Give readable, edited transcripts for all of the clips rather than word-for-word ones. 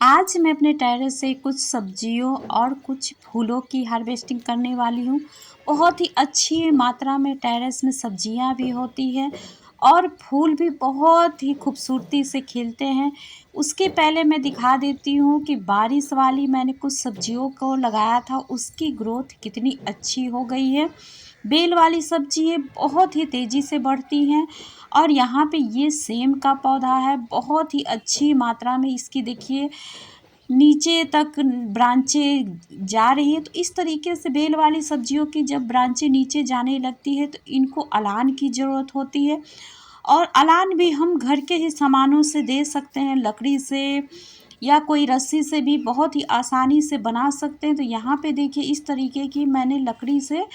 आज मैं अपने टेरेस से कुछ सब्जियों और कुछ फूलों की हार्वेस्टिंग करने वाली हूँ। बहुत ही अच्छी मात्रा में टेरेस में सब्जियाँ भी होती हैं और फूल भी बहुत ही खूबसूरती से खिलते हैं। उसके पहले मैं दिखा देती हूँ कि बारिश वाली मैंने कुछ सब्जियों को लगाया था, उसकी ग्रोथ कितनी अच्छी हो गई है। बेल वाली सब्जियाँ बहुत ही तेज़ी से बढ़ती हैं और यहाँ पे ये सेम का पौधा है, बहुत ही अच्छी मात्रा में इसकी देखिए नीचे तक ब्रांचें जा रही है। तो इस तरीके से बेल वाली सब्जियों की जब ब्रांचें नीचे जाने लगती है तो इनको अलान की ज़रूरत होती है और अलान भी हम घर के ही सामानों से दे सकते हैं, लकड़ी से या कोई रस्सी से भी बहुत ही आसानी से बना सकते हैं। तो यहाँ पे देखिए इस तरीके की मैंने लकड़ी से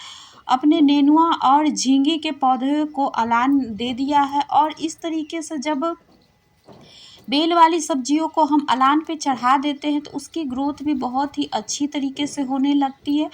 अपने नेनुआ और झींगे के पौधे को अलान दे दिया है और इस तरीके से जब बेल वाली सब्जियों को हम अलान पे चढ़ा देते हैं तो उसकी ग्रोथ भी बहुत ही अच्छी तरीके से होने लगती है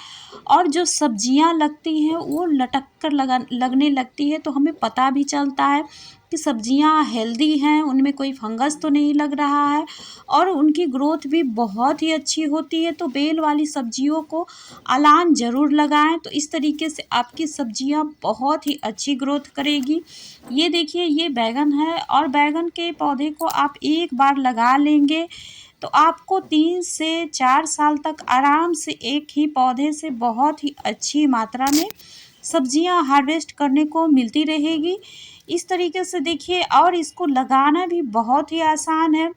और जो सब्जियां लगती हैं वो लटक कर लगने लगती है। तो हमें पता भी चलता है कि सब्जियां हेल्दी हैं, उनमें कोई फंगस तो नहीं लग रहा है और उनकी ग्रोथ भी बहुत ही अच्छी होती है। तो बेल वाली सब्जियों को अलान ज़रूर लगाएं, तो इस तरीके से आपकी सब्जियां बहुत ही अच्छी ग्रोथ करेगी। ये देखिए ये बैंगन है और बैंगन के पौधे को आप एक बार लगा लेंगे तो आपको 3 से 4 साल तक आराम से एक ही पौधे से बहुत ही अच्छी मात्रा में सब्जियां हार्वेस्ट करने को मिलती रहेगी। इस तरीके से देखिए और इसको लगाना भी बहुत ही आसान है।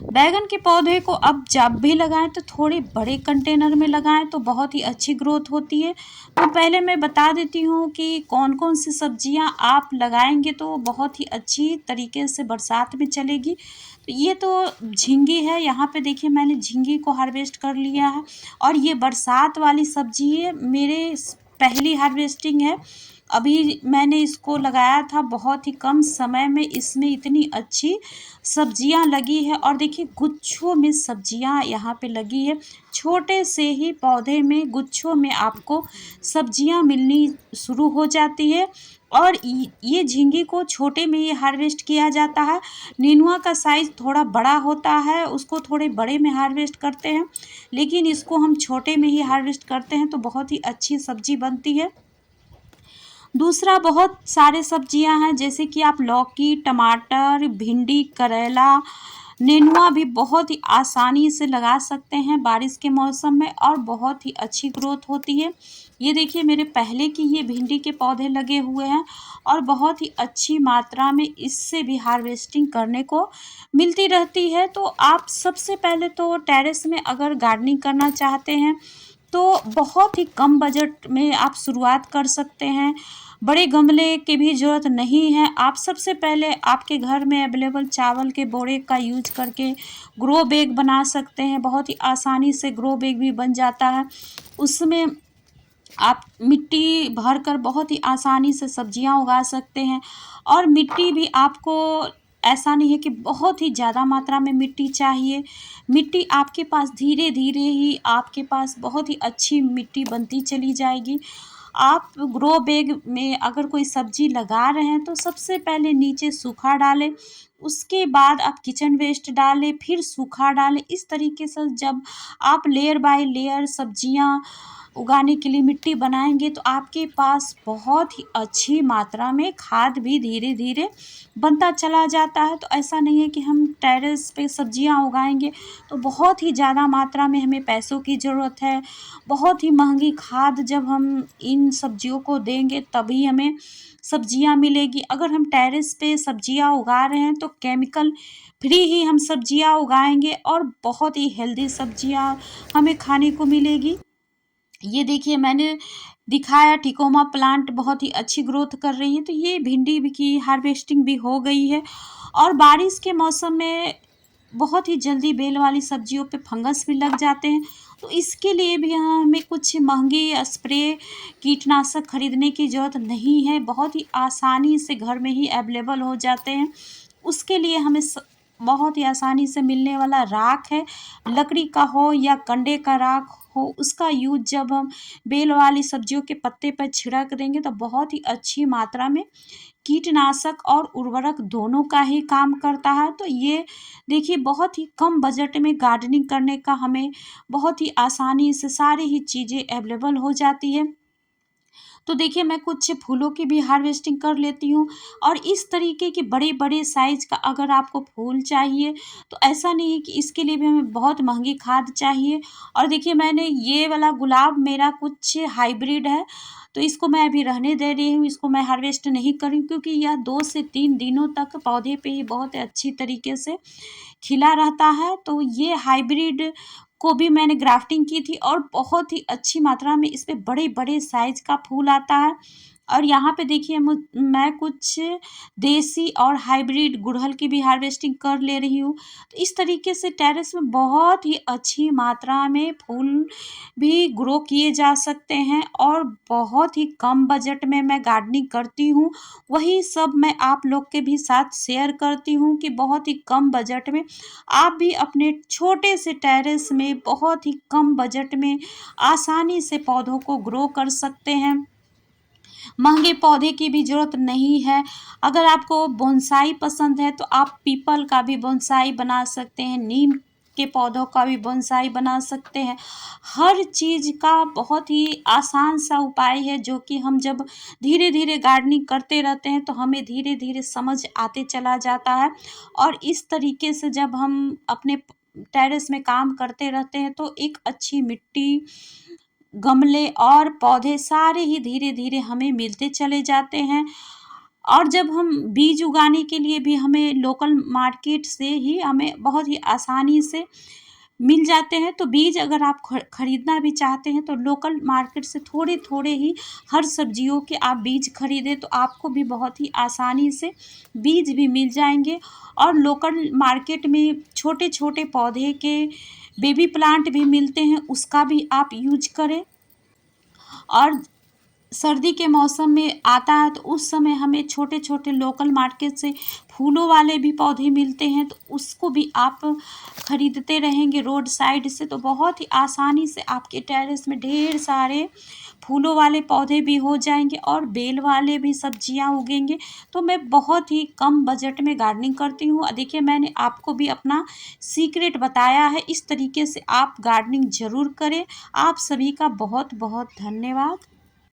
बैंगन के पौधे को अब जब भी लगाएं तो थोड़े बड़े कंटेनर में लगाएं तो बहुत ही अच्छी ग्रोथ होती है। तो पहले मैं बता देती हूँ कि कौन कौन सी सब्जियां आप लगाएंगे तो बहुत ही अच्छी तरीके से बरसात में चलेगी। तो ये तो झींगी है, यहाँ पे देखिए मैंने झींगी को हार्वेस्ट कर लिया है और ये बरसात वाली सब्जी है, मेरे पहली हार्वेस्टिंग है। अभी मैंने इसको लगाया था बहुत ही कम समय में, इसमें इतनी अच्छी सब्जियां लगी है और देखिए गुच्छों में सब्जियां यहाँ पे लगी है। छोटे से ही पौधे में गुच्छों में आपको सब्जियां मिलनी शुरू हो जाती है और ये झींगे को छोटे में ही हार्वेस्ट किया जाता है। नेनुआ का साइज़ थोड़ा बड़ा होता है, उसको थोड़े बड़े में हार्वेस्ट करते हैं, लेकिन इसको हम छोटे में ही हार्वेस्ट करते हैं तो बहुत ही अच्छी सब्जी बनती है। दूसरा बहुत सारे सब्जियां हैं जैसे कि आप लौकी, टमाटर, भिंडी, करेला, नेनुआ भी बहुत ही आसानी से लगा सकते हैं बारिश के मौसम में और बहुत ही अच्छी ग्रोथ होती है। ये देखिए मेरे पहले की ये भिंडी के पौधे लगे हुए हैं और बहुत ही अच्छी मात्रा में इससे भी हार्वेस्टिंग करने को मिलती रहती है। तो आप सबसे पहले तो टेरेस में अगर गार्डनिंग करना चाहते हैं तो बहुत ही कम बजट में आप शुरुआत कर सकते हैं। बड़े गमले की भी ज़रूरत नहीं है। आप सबसे पहले आपके घर में अवेलेबल चावल के बोरे का यूज करके ग्रो बैग बना सकते हैं। बहुत ही आसानी से ग्रो बैग भी बन जाता है। उसमें आप मिट्टी भरकर बहुत ही आसानी से सब्जियां उगा सकते हैं और मिट्टी भी आपको ऐसा नहीं है कि बहुत ही ज़्यादा मात्रा में मिट्टी चाहिए। मिट्टी आपके पास धीरे धीरे ही आपके पास बहुत ही अच्छी मिट्टी बनती चली जाएगी। आप ग्रो बैग में अगर कोई सब्जी लगा रहे हैं तो सबसे पहले नीचे सूखा डालें, उसके बाद आप किचन वेस्ट डालें, फिर सूखा डालें। इस तरीके से जब आप लेयर बाय लेयर सब्जियां उगाने के लिए मिट्टी बनाएंगे तो आपके पास बहुत ही अच्छी मात्रा में खाद भी धीरे धीरे बनता चला जाता है। तो ऐसा नहीं है कि हम टेरेस पे सब्जियां उगाएंगे तो बहुत ही ज़्यादा मात्रा में हमें पैसों की ज़रूरत है, बहुत ही महंगी खाद जब हम इन सब्जियों को देंगे तभी हमें सब्जियां मिलेगी। अगर हम टेरेस पे सब्जियां उगा रहे हैं तो केमिकल फ्री ही हम सब्जियां उगाएंगे और बहुत ही हेल्दी सब्जियां हमें खाने को मिलेगी। ये देखिए मैंने दिखाया टिकोमा प्लांट बहुत ही अच्छी ग्रोथ कर रही है। तो ये भिंडी भी की हार्वेस्टिंग भी हो गई है और बारिश के मौसम में बहुत ही जल्दी बेल वाली सब्जियों पे फंगस भी लग जाते हैं। तो इसके लिए भी हमें कुछ महंगी स्प्रे कीटनाशक खरीदने की ज़रूरत नहीं है, बहुत ही आसानी से घर में ही अवेलेबल हो जाते हैं। उसके लिए हमें बहुत ही आसानी से मिलने वाला राख है, लकड़ी का हो या कंडे का राख हो, उसका यूज जब हम बेल वाली सब्जियों के पत्ते पर छिड़क देंगे तो बहुत ही अच्छी मात्रा में कीटनाशक और उर्वरक दोनों का ही काम करता है। तो ये देखिए बहुत ही कम बजट में गार्डनिंग करने का हमें बहुत ही आसानी से सारी ही चीज़ें अवेलेबल हो जाती है। तो देखिए मैं कुछ फूलों की भी हार्वेस्टिंग कर लेती हूँ। और इस तरीके के बड़े-बड़े साइज़ का अगर आपको फूल चाहिए तो ऐसा नहीं है कि इसके लिए भी हमें बहुत महँगी खाद चाहिए। और देखिए मैंने ये वाला गुलाब मेरा कुछ हाइब्रिड है, तो इसको मैं अभी रहने दे रही हूँ, इसको मैं हार्वेस्ट नहीं करी क्योंकि यह 2 से 3 दिनों तक पौधे पे ही बहुत अच्छी तरीके से खिला रहता है। तो ये हाइब्रिड को भी मैंने ग्राफ्टिंग की थी और बहुत ही अच्छी मात्रा में इस पे बड़े-बड़े साइज़ का फूल आता है। और यहाँ पे देखिए मैं कुछ देसी और हाइब्रिड गुड़हल की भी हार्वेस्टिंग कर ले रही हूँ। तो इस तरीके से टेरेस में बहुत ही अच्छी मात्रा में फूल भी ग्रो किए जा सकते हैं और बहुत ही कम बजट में मैं गार्डनिंग करती हूँ। वही सब मैं आप लोग के भी साथ शेयर करती हूँ कि बहुत ही कम बजट में आप भी अपने छोटे से टेरेस में बहुत ही कम बजट में आसानी से पौधों को ग्रो कर सकते हैं। महँगे पौधे की भी ज़रूरत नहीं है। अगर आपको बोनसाई पसंद है तो आप पीपल का भी बोनसाई बना सकते हैं, नीम के पौधों का भी बोनसाई बना सकते हैं। हर चीज़ का बहुत ही आसान सा उपाय है जो कि हम जब धीरे-धीरे गार्डनिंग करते रहते हैं तो हमें धीरे-धीरे समझ आते चला जाता है। और इस तरीके से जब हम अपने टेरेस में काम करते रहते हैं तो एक अच्छी मिट्टी, गमले और पौधे सारे ही धीरे-धीरे हमें मिलते चले जाते हैं। और जब हम बीज उगाने के लिए भी हमें लोकल मार्केट से ही हमें बहुत ही आसानी से मिल जाते हैं। तो बीज अगर आप खरीदना भी चाहते हैं तो लोकल मार्केट से थोड़े-थोड़े ही हर सब्जियों के आप बीज खरीदें तो आपको भी बहुत ही आसानी से बीज भी मिल जाएँगे। और लोकल मार्केट में छोटे-छोटे पौधे के बेबी प्लांट भी मिलते हैं, उसका भी आप यूज़ करें। और सर्दी के मौसम में आता है तो उस समय हमें छोटे-छोटे लोकल मार्केट से फूलों वाले भी पौधे मिलते हैं, तो उसको भी आप खरीदते रहेंगे रोड साइड से तो बहुत ही आसानी से आपके टेरेस में ढेर सारे फूलों वाले पौधे भी हो जाएँगे और बेल वाले भी सब्जियाँ उगेंगे। तो मैं बहुत ही कम बजट में गार्डनिंग करती हूँ। देखिए मैंने आपको भी अपना सीक्रेट बताया है, इस तरीके से आप गार्डनिंग ज़रूर करें। आप सभी का बहुत-बहुत धन्यवाद।